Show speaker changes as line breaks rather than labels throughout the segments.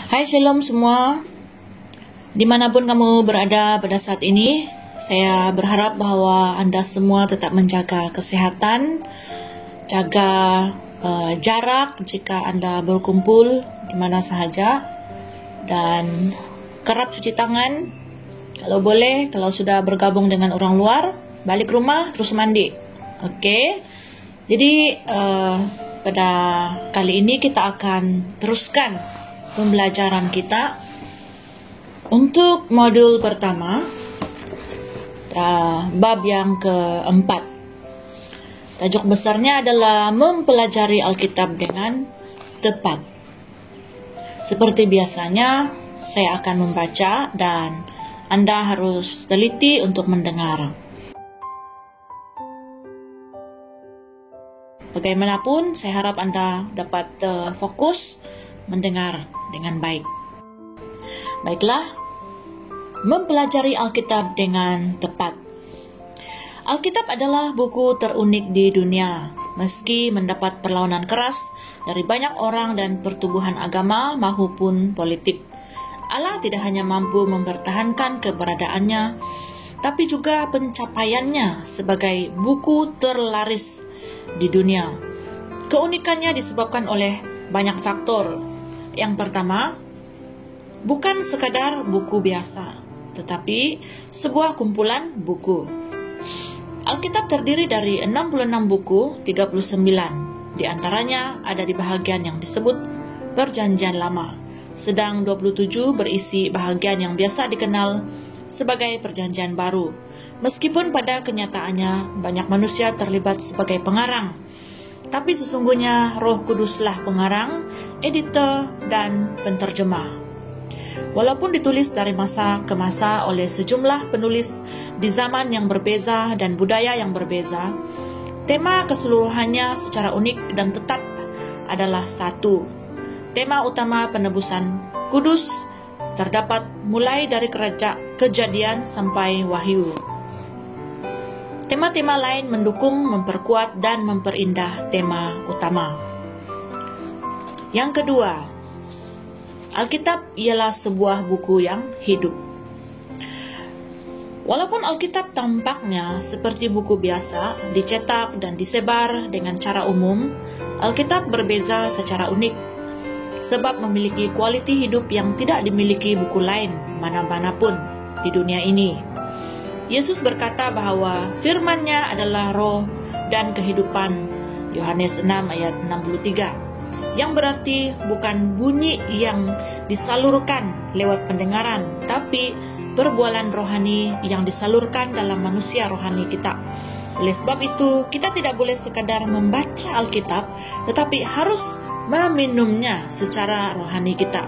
Hai Shalom semua, dimanapun kamu berada pada saat ini, saya berharap bahwa Anda semua tetap menjaga kesehatan, jaga jarak jika Anda berkumpul di mana sahaja, dan kerap cuci tangan, kalau boleh, kalau sudah bergabung dengan orang luar, balik rumah terus mandi. Oke, jadi pada kali ini kita akan teruskan pembelajaran kita untuk modul pertama, bab yang keempat. Tajuk besarnya adalah mempelajari Alkitab dengan tepat. Seperti biasanya, saya akan membaca dan Anda harus teliti untuk mendengar. Bagaimanapun, saya harap Anda dapat fokus mendengar dengan baik. Baiklah, mempelajari Alkitab dengan tepat. Alkitab adalah buku terunik di dunia, meski mendapat perlawanan keras dari banyak orang dan pertubuhan agama maupun politik. Allah tidak hanya mampu mempertahankan keberadaannya, tapi juga pencapaiannya sebagai buku terlaris di dunia. Keunikannya disebabkan oleh banyak faktor. Yang pertama, bukan sekadar buku biasa, tetapi sebuah kumpulan buku. Alkitab terdiri dari 66 buku, 39. Di antaranya ada di bahagian yang disebut Perjanjian Lama, sedang 27 berisi bahagian yang biasa dikenal sebagai Perjanjian Baru. Meskipun pada kenyataannya banyak manusia terlibat sebagai pengarang, tapi sesungguhnya Roh Kuduslah pengarang, editor, dan penterjemah. Walaupun ditulis dari masa ke masa oleh sejumlah penulis di zaman yang berbeza dan budaya yang berbeza, tema keseluruhannya secara unik dan tetap adalah satu. Tema utama penebusan kudus terdapat mulai dari Kejadian sampai Wahyu. Tema-tema lain mendukung, memperkuat, dan memperindah tema utama. Yang kedua, Alkitab ialah sebuah buku yang hidup. Walaupun Alkitab tampaknya seperti buku biasa, dicetak dan disebar dengan cara umum, Alkitab berbeza secara unik, sebab memiliki kualiti hidup yang tidak dimiliki buku lain mana-manapun di dunia ini. Yesus berkata bahwa firman-Nya adalah roh dan kehidupan, Yohanes 6 ayat 63, yang berarti bukan bunyi yang disalurkan lewat pendengaran, tapi perbualan rohani yang disalurkan dalam manusia rohani kita. Oleh sebab itu, kita tidak boleh sekadar membaca Alkitab, tetapi harus meminumnya secara rohani kita.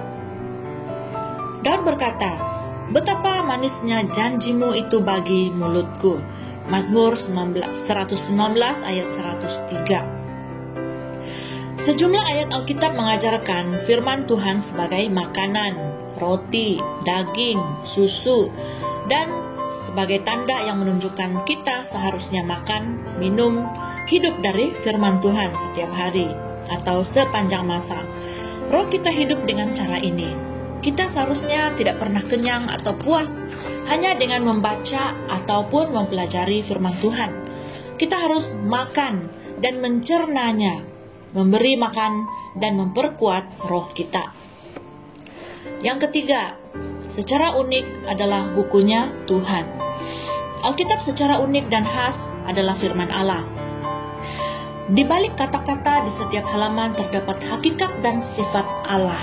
Daud berkata, "Betapa manisnya janjimu itu bagi mulutku." Mazmur 119 ayat 103. Sejumlah ayat Alkitab mengajarkan firman Tuhan sebagai makanan, roti, daging, susu, dan sebagai tanda yang menunjukkan kita seharusnya makan, minum, hidup dari firman Tuhan setiap hari atau sepanjang masa. Roh kita hidup dengan cara ini. Kita seharusnya tidak pernah kenyang atau puas hanya dengan membaca ataupun mempelajari firman Tuhan. Kita harus makan dan mencernanya, memberi makan dan memperkuat roh kita. Yang ketiga, secara unik adalah bukunya Tuhan. Alkitab secara unik dan khas adalah firman Allah. Di balik kata-kata di setiap halaman terdapat hakikat dan sifat Allah.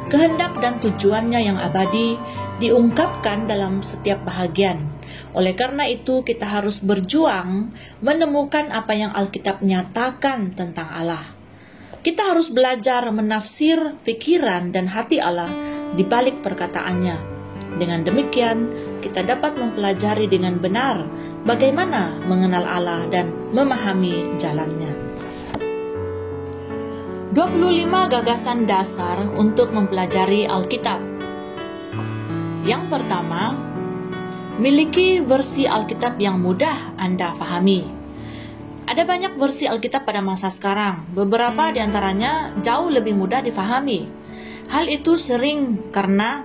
Kehendak dan tujuannya yang abadi diungkapkan dalam setiap bahagian. Oleh karena itu, kita harus berjuang menemukan apa yang Alkitab nyatakan tentang Allah. Kita harus belajar menafsir pikiran dan hati Allah di balik perkataannya. Dengan demikian, kita dapat mempelajari dengan benar bagaimana mengenal Allah dan memahami jalannya. 25 gagasan dasar untuk mempelajari Alkitab. Yang pertama, miliki versi Alkitab yang mudah Anda pahami. Ada banyak versi Alkitab pada masa sekarang. Beberapa di antaranya jauh lebih mudah difahami. Hal itu sering karena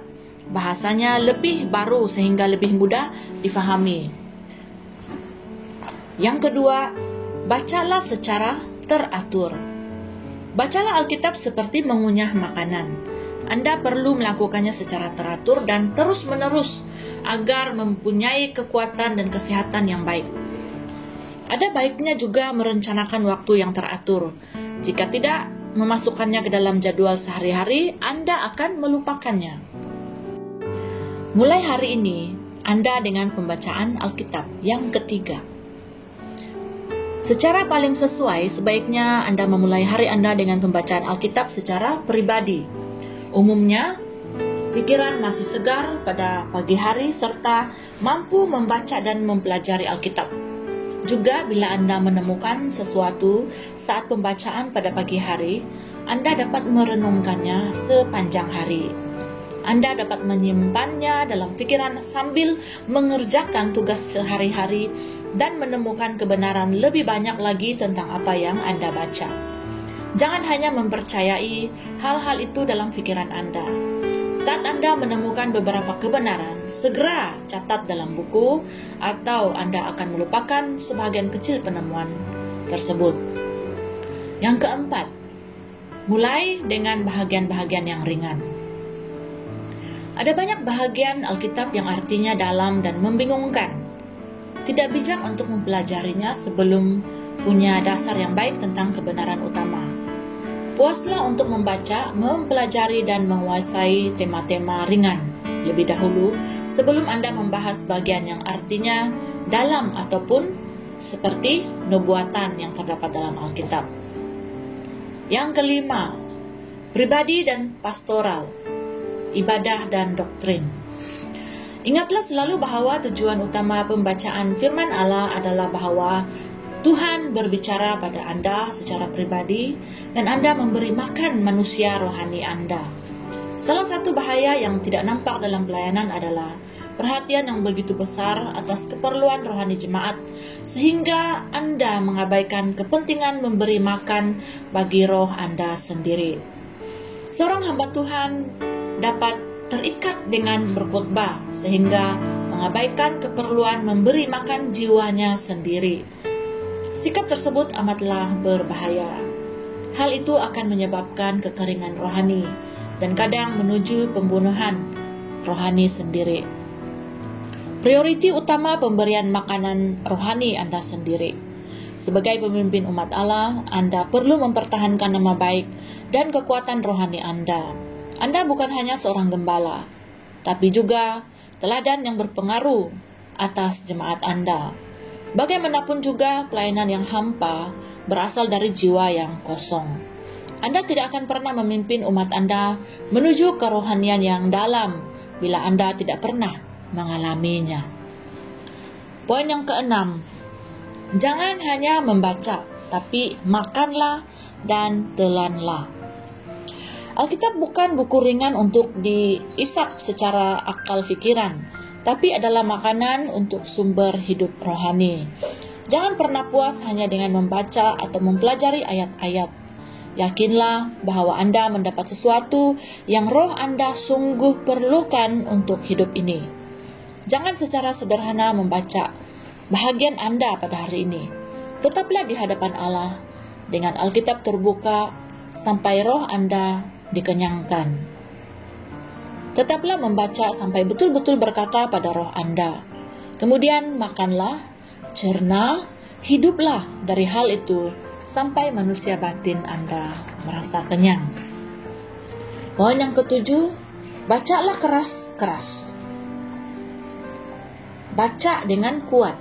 bahasanya lebih baru sehingga lebih mudah difahami. Yang kedua, bacalah secara teratur. Bacalah Alkitab seperti mengunyah makanan. Anda perlu melakukannya secara teratur dan terus-menerus agar mempunyai kekuatan dan kesehatan yang baik. Ada baiknya juga merencanakan waktu yang teratur. Jika tidak memasukkannya ke dalam jadwal sehari-hari, Anda akan melupakannya. Mulai hari ini, Anda dengan pembacaan Alkitab. Yang ketiga, secara paling sesuai, sebaiknya Anda memulai hari Anda dengan pembacaan Alkitab secara pribadi. Umumnya, pikiran masih segar pada pagi hari serta mampu membaca dan mempelajari Alkitab. Juga bila Anda menemukan sesuatu saat pembacaan pada pagi hari, Anda dapat merenungkannya sepanjang hari. Anda dapat menyimpannya dalam pikiran sambil mengerjakan tugas sehari-hari dan menemukan kebenaran lebih banyak lagi tentang apa yang Anda baca. Jangan hanya mempercayai hal-hal itu dalam pikiran Anda. Saat Anda menemukan beberapa kebenaran, segera catat dalam buku atau Anda akan melupakan sebagian kecil penemuan tersebut. Yang keempat, mulai dengan bahagian-bahagian yang ringan. Ada banyak bahagian Alkitab yang artinya dalam dan membingungkan. Tidak bijak untuk mempelajarinya sebelum punya dasar yang baik tentang kebenaran utama. Puaslah untuk membaca, mempelajari, dan menguasai tema-tema ringan lebih dahulu sebelum Anda membahas bagian yang artinya dalam ataupun seperti nubuatan yang terdapat dalam Alkitab. Yang kelima, pribadi dan pastoral, ibadah dan doktrin. Ingatlah selalu bahwa tujuan utama pembacaan firman Allah adalah bahwa Tuhan berbicara pada Anda secara pribadi dan Anda memberi makan manusia rohani Anda. Salah satu bahaya yang tidak nampak dalam pelayanan adalah perhatian yang begitu besar atas keperluan rohani jemaat sehingga Anda mengabaikan kepentingan memberi makan bagi roh Anda sendiri. Seorang hamba Tuhan dapat terikat dengan berkhotbah sehingga mengabaikan keperluan memberi makan jiwanya sendiri. Sikap tersebut amatlah berbahaya. Hal itu akan menyebabkan kekeringan rohani dan kadang menuju pembunuhan rohani sendiri. Prioriti utama pemberian makanan rohani Anda sendiri. Sebagai pemimpin umat Allah, Anda perlu mempertahankan nama baik dan kekuatan rohani Anda. Anda bukan hanya seorang gembala, tapi juga teladan yang berpengaruh atas jemaat Anda. Bagaimanapun juga, pelayanan yang hampa berasal dari jiwa yang kosong. Anda tidak akan pernah memimpin umat Anda menuju kerohanian yang dalam bila Anda tidak pernah mengalaminya. Poin yang keenam, jangan hanya membaca, tapi makanlah dan telanlah. Alkitab bukan buku ringan untuk diisap secara akal pikiran, tapi adalah makanan untuk sumber hidup rohani. Jangan pernah puas hanya dengan membaca atau mempelajari ayat-ayat. Yakinlah bahwa Anda mendapat sesuatu yang roh Anda sungguh perlukan untuk hidup ini. Jangan secara sederhana membaca bahagian Anda pada hari ini. Tetaplah di hadapan Allah dengan Alkitab terbuka sampai roh Anda dikenyangkan. Tetaplah membaca sampai betul-betul berkata pada roh Anda. Kemudian makanlah, cerna, hiduplah dari hal itu sampai manusia batin Anda merasa kenyang. Poin yang ketujuh, bacalah keras-keras. Baca dengan kuat,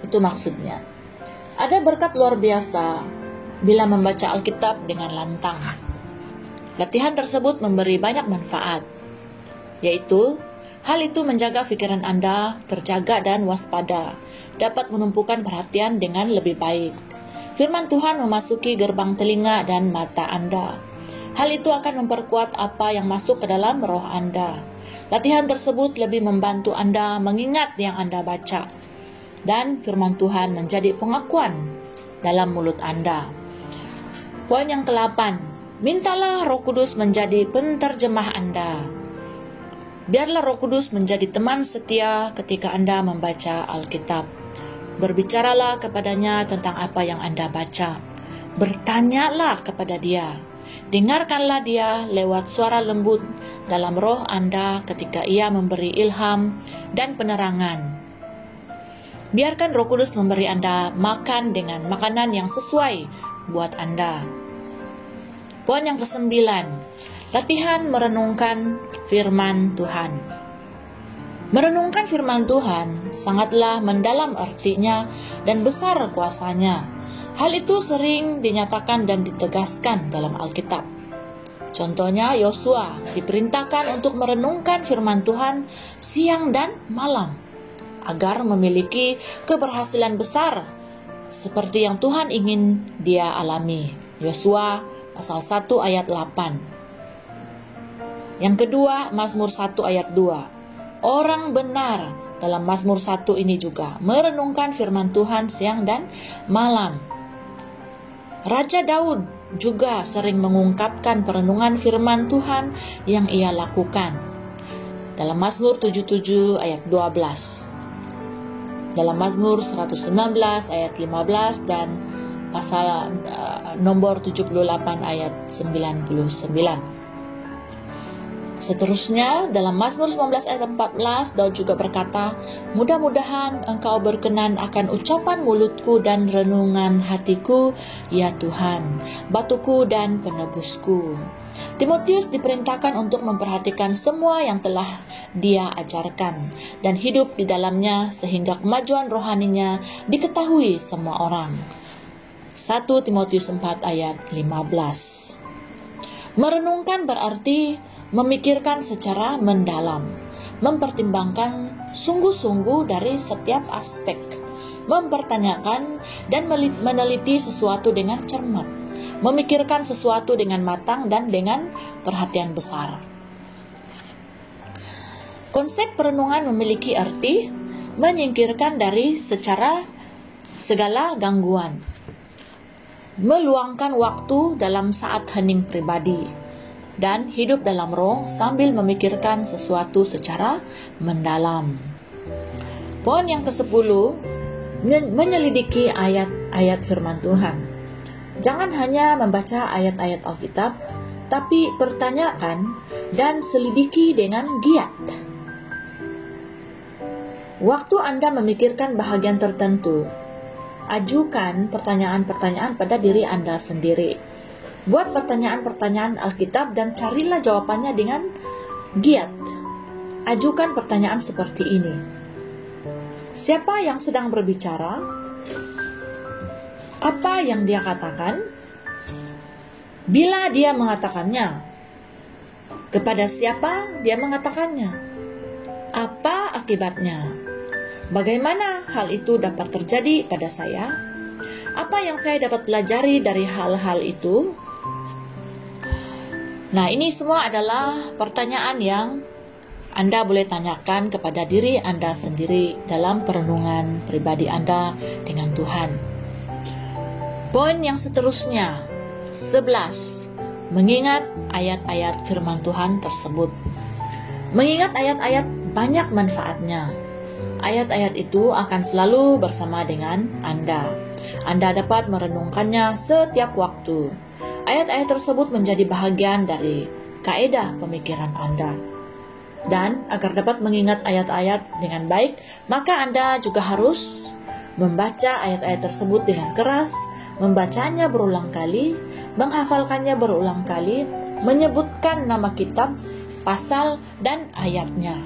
itu maksudnya. Ada berkat luar biasa bila membaca Alkitab dengan lantang. Latihan tersebut memberi banyak manfaat, yaitu hal itu menjaga pikiran Anda terjaga dan waspada, dapat menumpukan perhatian dengan lebih baik. Firman Tuhan memasuki gerbang telinga dan mata Anda. Hal itu akan memperkuat apa yang masuk ke dalam roh Anda. Latihan tersebut lebih membantu Anda mengingat yang Anda baca, dan firman Tuhan menjadi pengakuan dalam mulut Anda. Poin yang ke-8, mintalah Roh Kudus menjadi penterjemah Anda. Biarlah Roh Kudus menjadi teman setia ketika Anda membaca Alkitab. Berbicaralah kepadanya tentang apa yang Anda baca. Bertanyalah kepada Dia. Dengarkanlah Dia lewat suara lembut dalam roh Anda ketika Ia memberi ilham dan penerangan. Biarkan Roh Kudus memberi Anda makan dengan makanan yang sesuai buat Anda. Poin yang ke-9, latihan merenungkan firman Tuhan. Merenungkan firman Tuhan sangatlah mendalam artinya dan besar kuasanya. Hal itu sering dinyatakan dan ditegaskan dalam Alkitab. Contohnya, Yosua diperintahkan untuk merenungkan firman Tuhan siang dan malam agar memiliki keberhasilan besar seperti yang Tuhan ingin dia alami. Yosua pasal 1 ayat 8. Yang kedua, Mazmur 1 ayat 2. Orang benar dalam Mazmur 1 ini juga merenungkan firman Tuhan siang dan malam. Raja Daud juga sering mengungkapkan perenungan firman Tuhan yang ia lakukan. Dalam Mazmur 77 ayat 12. Dalam Mazmur 119 ayat 15 dan pasal nomor 78 ayat 99. Seterusnya, dalam Mazmur 19 ayat 14, Daud juga berkata, mudah-mudahan Engkau berkenan akan ucapan mulutku dan renungan hatiku, ya Tuhan, batuku dan penebusku. Timotius diperintahkan untuk memperhatikan semua yang telah dia ajarkan dan hidup di dalamnya sehingga kemajuan rohaninya diketahui semua orang. 1 Timotius 4 ayat 15. Merenungkan berarti memikirkan secara mendalam, mempertimbangkan sungguh-sungguh dari setiap aspek, mempertanyakan dan meneliti sesuatu dengan cermat, memikirkan sesuatu dengan matang dan dengan perhatian besar. Konsep perenungan memiliki arti menyingkirkan dari segala gangguan, meluangkan waktu dalam saat hening pribadi, dan hidup dalam roh sambil memikirkan sesuatu secara mendalam. Poin yang ke-10, menyelidiki ayat-ayat firman Tuhan. Jangan hanya membaca ayat-ayat Alkitab, tapi pertanyakan dan selidiki dengan giat. Waktu Anda memikirkan bahagian tertentu, ajukan pertanyaan-pertanyaan pada diri Anda sendiri. Buat pertanyaan-pertanyaan Alkitab dan carilah jawabannya dengan giat. Ajukan pertanyaan seperti ini. Siapa yang sedang berbicara? Apa yang dia katakan? Bila dia mengatakannya, kepada siapa dia mengatakannya? Apa akibatnya? Bagaimana hal itu dapat terjadi pada saya? Apa yang saya dapat pelajari dari hal-hal itu? Nah, ini semua adalah pertanyaan yang Anda boleh tanyakan kepada diri Anda sendiri dalam perenungan pribadi Anda dengan Tuhan. Poin yang seterusnya, 11. Mengingat ayat-ayat firman Tuhan tersebut. Mengingat ayat-ayat banyak manfaatnya. Ayat-ayat itu akan selalu bersama dengan Anda. Anda dapat merenungkannya setiap waktu. Ayat-ayat tersebut menjadi bahagian dari kaedah pemikiran Anda. Dan agar dapat mengingat ayat-ayat dengan baik, maka Anda juga harus membaca ayat-ayat tersebut dengan keras, membacanya berulang kali, menghafalkannya berulang kali, menyebutkan nama kitab, pasal, dan ayatnya.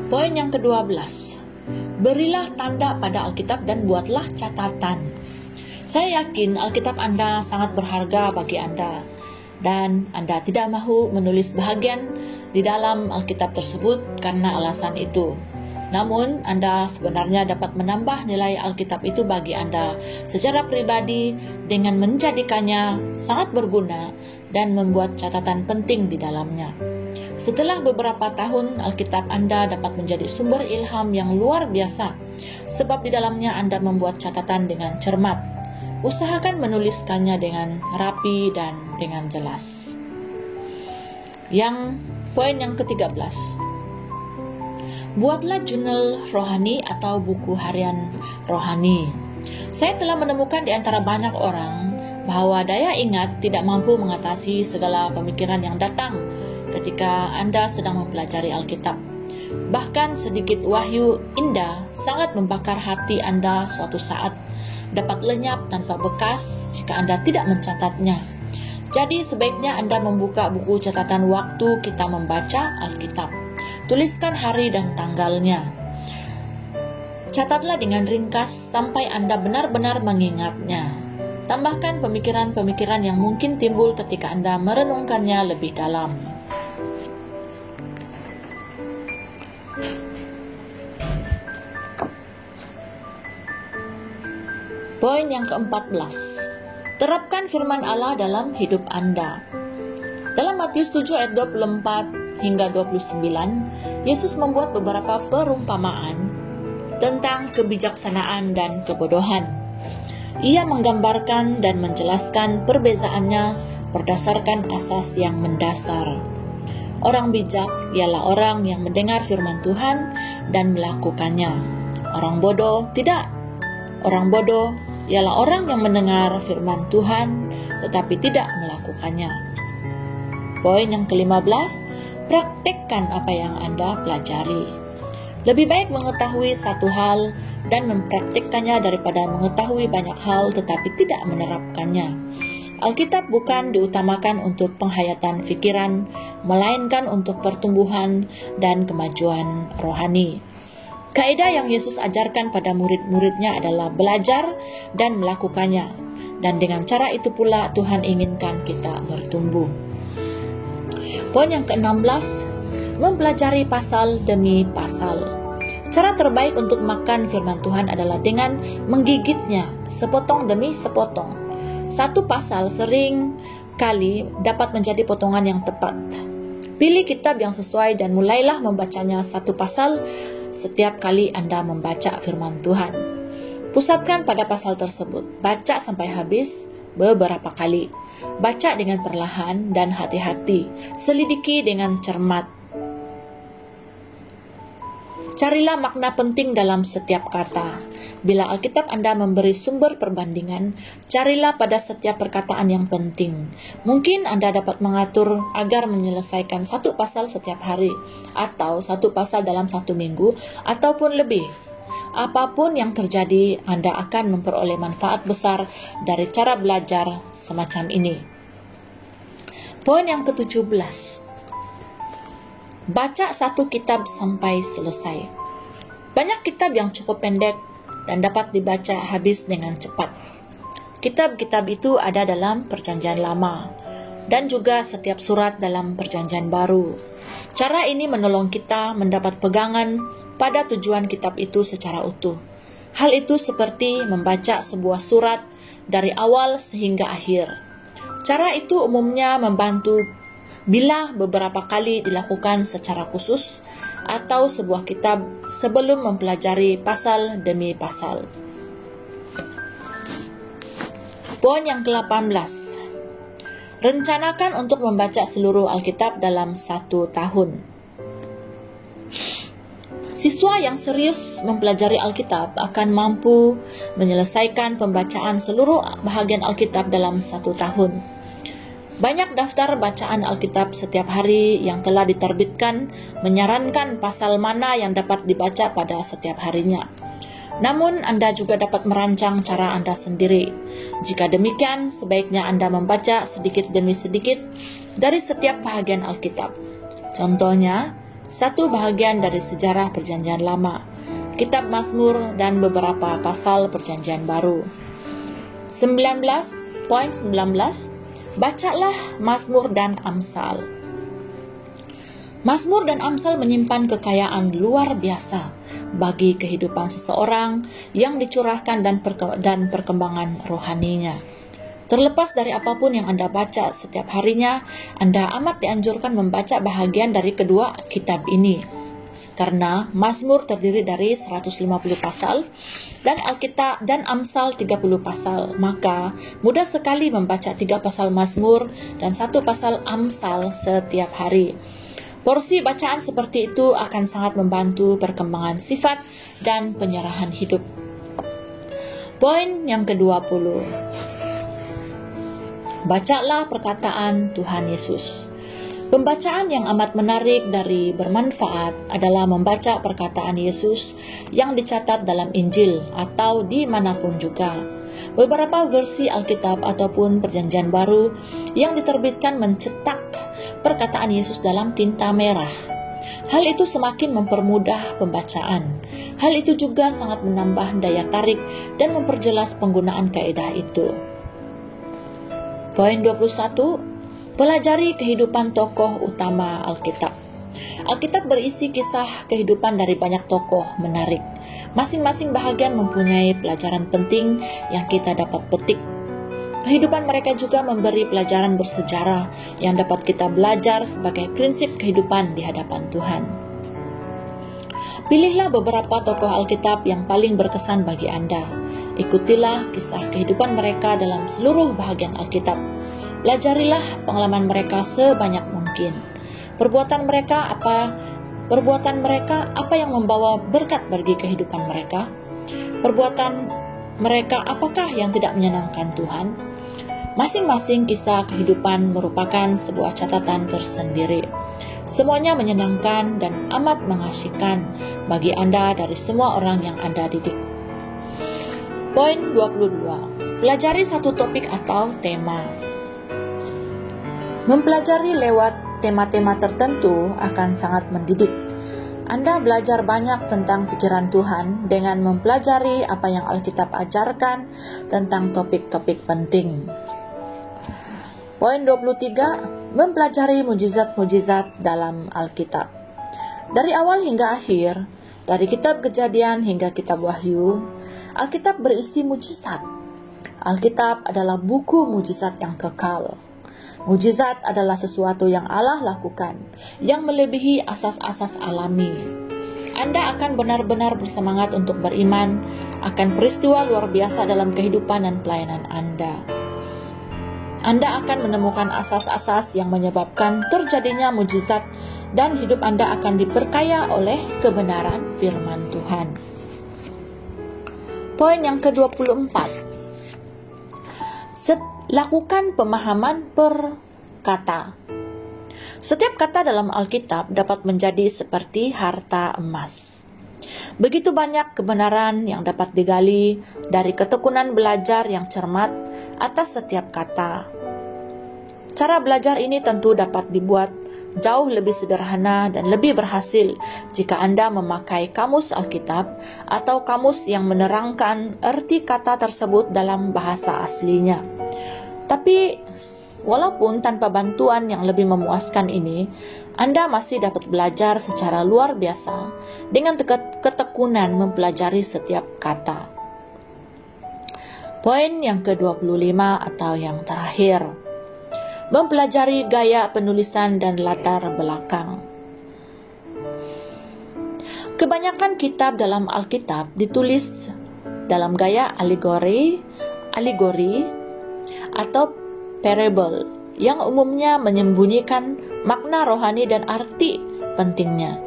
Poin yang ke-12. Berilah tanda pada Alkitab dan buatlah catatan. Saya yakin Alkitab Anda sangat berharga bagi Anda, dan Anda tidak mahu menulis bahagian di dalam Alkitab tersebut karena alasan itu. Namun, Anda sebenarnya dapat menambah nilai Alkitab itu bagi Anda secara pribadi dengan menjadikannya sangat berguna dan membuat catatan penting di dalamnya. Setelah beberapa tahun, Alkitab Anda dapat menjadi sumber ilham yang luar biasa, sebab di dalamnya Anda membuat catatan dengan cermat. usahakan menuliskannya dengan rapi dan dengan jelas. Poin yang ke-13. Buatlah jurnal rohani atau buku harian rohani. Saya telah menemukan di antara banyak orang bahwa daya ingat tidak mampu mengatasi segala pemikiran yang datang ketika Anda sedang mempelajari Alkitab. Bahkan sedikit wahyu indah sangat membakar hati Anda suatu saat dapat lenyap tanpa bekas jika Anda tidak mencatatnya. Jadi sebaiknya Anda membuka buku catatan waktu kita membaca Alkitab. Tuliskan hari dan tanggalnya. Catatlah dengan ringkas sampai Anda benar-benar mengingatnya. Tambahkan pemikiran-pemikiran yang mungkin timbul ketika Anda merenungkannya lebih dalam. Poin yang ke-14. Terapkan firman Allah dalam hidup Anda. Dalam Matius 7 ayat 24 hingga 29, Yesus membuat beberapa perumpamaan tentang kebijaksanaan dan kebodohan. Ia menggambarkan dan menjelaskan perbezaannya berdasarkan asas yang mendasar. Orang bijak ialah orang yang mendengar firman Tuhan dan melakukannya. Orang bodoh tidak. Orang bodoh ialah orang yang mendengar firman Tuhan tetapi tidak melakukannya. Poin yang ke-15, praktekkan apa yang Anda pelajari. Lebih baik mengetahui satu hal dan mempraktikkannya daripada mengetahui banyak hal tetapi tidak menerapkannya. Alkitab bukan diutamakan untuk penghayatan pikiran, melainkan untuk pertumbuhan dan kemajuan rohani. Kaidah yang Yesus ajarkan pada murid-muridnya adalah belajar dan melakukannya. Dan dengan cara itu pula Tuhan inginkan kita bertumbuh. Poin yang ke-16, mempelajari pasal demi pasal. Cara terbaik untuk makan firman Tuhan adalah dengan menggigitnya sepotong demi sepotong. Satu pasal sering kali dapat menjadi potongan yang tepat. Pilih kitab yang sesuai dan mulailah membacanya satu pasal setiap kali Anda membaca firman Tuhan. Pusatkan pada pasal tersebut. Baca sampai habis beberapa kali. Baca dengan perlahan dan hati-hati. Selidiki dengan cermat. Carilah makna penting dalam setiap kata. Bila Alkitab Anda memberi sumber perbandingan, carilah pada setiap perkataan yang penting. Mungkin Anda dapat mengatur agar menyelesaikan satu pasal setiap hari, atau satu pasal dalam satu minggu, ataupun lebih. Apapun yang terjadi, Anda akan memperoleh manfaat besar dari cara belajar semacam ini. Poin yang ke-17. Baca satu kitab sampai selesai. Banyak kitab yang cukup pendek dan dapat dibaca habis dengan cepat. Kitab-kitab itu ada dalam Perjanjian Lama dan juga setiap surat dalam Perjanjian Baru. Cara ini menolong kita mendapat pegangan pada tujuan kitab itu secara utuh. Hal itu seperti membaca sebuah surat dari awal sehingga akhir. Cara itu umumnya membantu bila beberapa kali dilakukan secara khusus atau sebuah kitab sebelum mempelajari pasal demi pasal. Poin yang ke-18. Rencanakan untuk membaca seluruh Alkitab dalam 1 tahun. Siswa yang serius mempelajari Alkitab akan mampu menyelesaikan pembacaan seluruh bahagian Alkitab dalam 1 tahun. Banyak daftar bacaan Alkitab setiap hari yang telah diterbitkan menyarankan pasal mana yang dapat dibaca pada setiap harinya. Namun, Anda juga dapat merancang cara Anda sendiri. Jika demikian, sebaiknya Anda membaca sedikit demi sedikit dari setiap bahagian Alkitab. Contohnya, satu bahagian dari sejarah Perjanjian Lama, kitab Mazmur, dan beberapa pasal Perjanjian Baru. 19. Bacalah Mazmur dan Amsal. Mazmur dan Amsal menyimpan kekayaan luar biasa bagi kehidupan seseorang yang dicurahkan dan perkembangan rohaninya. Terlepas dari apapun yang Anda baca setiap harinya, Anda amat dianjurkan membaca bahagian dari kedua kitab ini. Karena Mazmur terdiri dari 150 pasal dan Alkitab dan Amsal 30 pasal, maka mudah sekali membaca 3 pasal Mazmur dan 1 pasal Amsal setiap hari. Porsi bacaan seperti itu akan sangat membantu perkembangan sifat dan penyerahan hidup. Poin yang ke-20. Bacalah perkataan Tuhan Yesus. Pembacaan yang amat menarik dari bermanfaat adalah membaca perkataan Yesus yang dicatat dalam Injil atau dimanapun juga. Beberapa versi Alkitab ataupun Perjanjian Baru yang diterbitkan mencetak perkataan Yesus dalam tinta merah. Hal itu semakin mempermudah pembacaan. Hal itu juga sangat menambah daya tarik dan memperjelas penggunaan kaidah itu. Poin 21. Pelajari kehidupan tokoh utama Alkitab. Alkitab berisi kisah kehidupan dari banyak tokoh menarik. Masing-masing bahagian mempunyai pelajaran penting yang kita dapat petik. Kehidupan mereka juga memberi pelajaran bersejarah yang dapat kita belajar sebagai prinsip kehidupan di hadapan Tuhan. Pilihlah beberapa tokoh Alkitab yang paling berkesan bagi Anda. Ikutilah kisah kehidupan mereka dalam seluruh bahagian Alkitab. Pelajarilah pengalaman mereka sebanyak mungkin. Perbuatan mereka apa yang membawa berkat bagi kehidupan mereka? Perbuatan mereka apakah yang tidak menyenangkan Tuhan? Masing-masing kisah kehidupan merupakan sebuah catatan tersendiri. Semuanya menyenangkan dan amat mengasihkan bagi Anda dari semua orang yang Anda didik. Poin 22. Pelajari satu topik atau tema. Mempelajari lewat tema-tema tertentu akan sangat mendidik. Anda belajar banyak tentang pikiran Tuhan dengan mempelajari apa yang Alkitab ajarkan tentang topik-topik penting. Poin 23. Mempelajari mujizat-mujizat dalam Alkitab. Dari awal hingga akhir, dari kitab Kejadian hingga kitab Wahyu, Alkitab berisi mujizat. Alkitab adalah buku mujizat yang kekal. Mujizat adalah sesuatu yang Allah lakukan, yang melebihi asas-asas alami. Anda akan benar-benar bersemangat untuk beriman akan peristiwa luar biasa dalam kehidupan dan pelayanan Anda. Anda akan menemukan asas-asas yang menyebabkan terjadinya mujizat dan hidup Anda akan diperkaya oleh kebenaran firman Tuhan. Poin yang ke-24. Lakukan pemahaman per kata. Setiap kata dalam Alkitab dapat menjadi seperti harta emas. Begitu banyak kebenaran yang dapat digali dari ketekunan belajar yang cermat atas setiap kata. Cara belajar ini tentu dapat dibuat jauh lebih sederhana dan lebih berhasil jika Anda memakai kamus Alkitab atau kamus yang menerangkan arti kata tersebut dalam bahasa aslinya. Tapi, walaupun tanpa bantuan yang lebih memuaskan ini, Anda masih dapat belajar secara luar biasa dengan ketekunan mempelajari setiap kata. Poin yang ke-25 atau yang terakhir. Mempelajari gaya penulisan dan latar belakang. Kebanyakan kitab dalam Alkitab ditulis dalam gaya alegori atau parable yang umumnya menyembunyikan makna rohani dan arti pentingnya.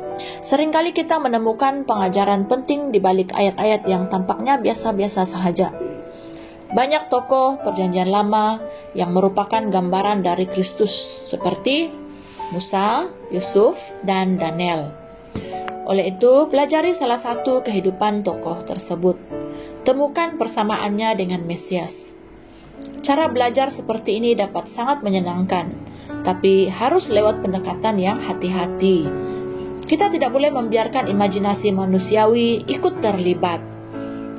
Seringkali kita menemukan pengajaran penting di balik ayat-ayat yang tampaknya biasa-biasa saja. Banyak tokoh Perjanjian Lama yang merupakan gambaran dari Kristus seperti Musa, Yusuf, dan Daniel. Oleh itu, pelajari salah satu kehidupan tokoh tersebut. Temukan persamaannya dengan Mesias. Cara belajar seperti ini dapat sangat menyenangkan, tapi harus lewat pendekatan yang hati-hati. Kita tidak boleh membiarkan imajinasi manusiawi ikut terlibat.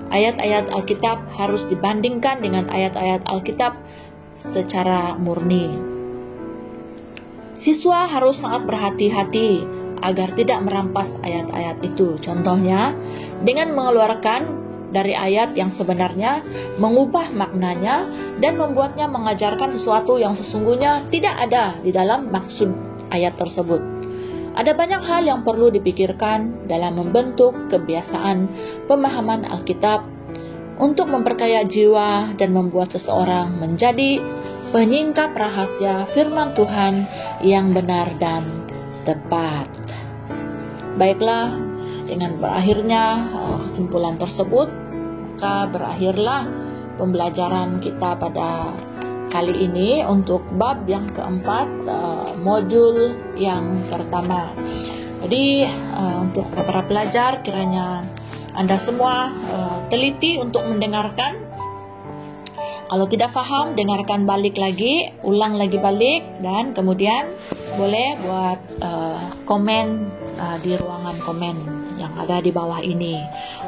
Ayat-ayat Alkitab harus dibandingkan dengan ayat-ayat Alkitab secara murni. Siswa harus sangat berhati-hati agar tidak merampas ayat-ayat itu. Contohnya, dengan mengeluarkan dari ayat yang sebenarnya, mengubah maknanya, dan membuatnya mengajarkan sesuatu yang sesungguhnya tidak ada di dalam maksud ayat tersebut. Ada banyak hal yang perlu dipikirkan dalam membentuk kebiasaan pemahaman Alkitab untuk memperkaya jiwa dan membuat seseorang menjadi penyingkap rahasia firman Tuhan yang benar dan tepat. Baiklah, dengan berakhirnya kesimpulan tersebut, maka berakhirlah pembelajaran kita pada kali ini untuk bab yang keempat, modul yang pertama. Jadi untuk para pelajar, kiranya Anda semua teliti untuk mendengarkan. Kalau tidak paham, dengarkan balik lagi, ulang lagi balik, dan kemudian boleh buat komen di ruangan komen yang ada di bawah ini.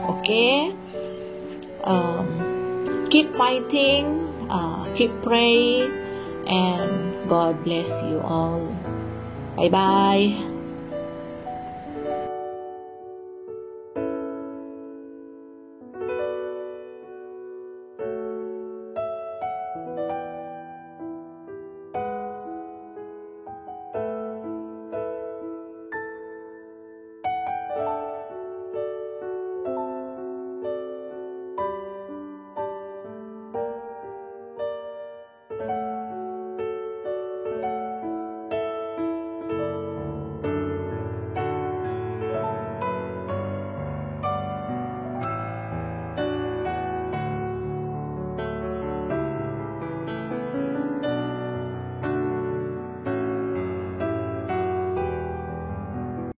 Oke. Keep fighting, keep pray, and God bless you all. Bye-bye.